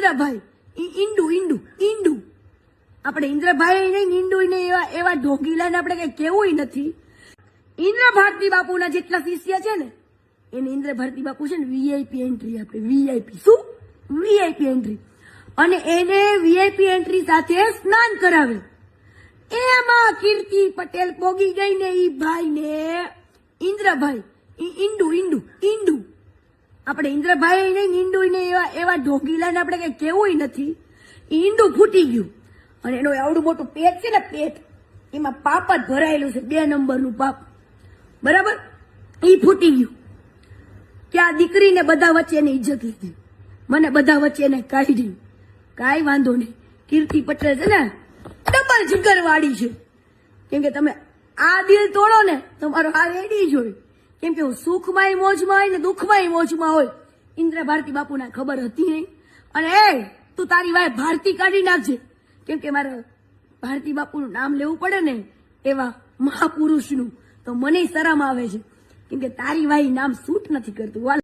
ઇન્દ્રભાઈ ઈંડુ ઈંડુ ઈંડુ આપણે ઇન્દ્રભાઈ નહીં ઈંડુ ને એવા ઢોંગીલાને આપણે કઈ કેવું નથી. ઇન્દ્ર ભારતી બાપુના જેટલા શિષ્ય છે ને એને ઇન્દ્ર ભારતી બાપુ છે ને વીઆઈપી એન્ટ્રી આપે. વીઆઈપી શું? VIP entry. અને એને વીઆઈપી એન્ટ્રી સાથે સ્નાન કરાવે. એમાં કીર્તિ પટેલ પોગી ગઈ ને ઈ ભાઈ ને ઇન્દ્રભાઈ ઈંડુ ઈંડુ ઈંડુ આપણે ઇન્દ્રભાઈ નહીં ઈંડુ ને એવા ઢોંગીલાને આપણે કઈ કેવું નથી. ઈંડુ ફૂટી ગયું અને એનો આવડું મોટું પેટ છે ને પેટ એમાં પાપ જ ભરાયેલું છે 2 નંબરનું પાપ. બરાબર? ઈ ફૂટી ગયું કે આ દીકરીને બધા વચ્ચે એની ઇજ્જત લીધી, મને બધા વચ્ચે એને કાઢી. કાંઈ વાંધો નહીં, કીર્તિ પટેલ છે ને ડબલ જીગર વાળી છે. કેમ કે તમે આ દિલ તોડો ને તમારો આ રેડી જ હોય. કેમ કે હું સુખમાંય મોજમાં હોય ને દુઃખમાંય મોજમાં હોય. ઇન્દ્ર ભારતી બાપુને ખબર હતી નહીં. અને તું તારી વાય ભારતી કાઢી નાખજે. કેમ કે મારે ભારતી બાપુનું નામ લેવું પડે ને એવા મહાપુરુષનું, તો મને શરમ આવે છે. કેમ કે તારી વાય નામ સૂટ નથી કરતું.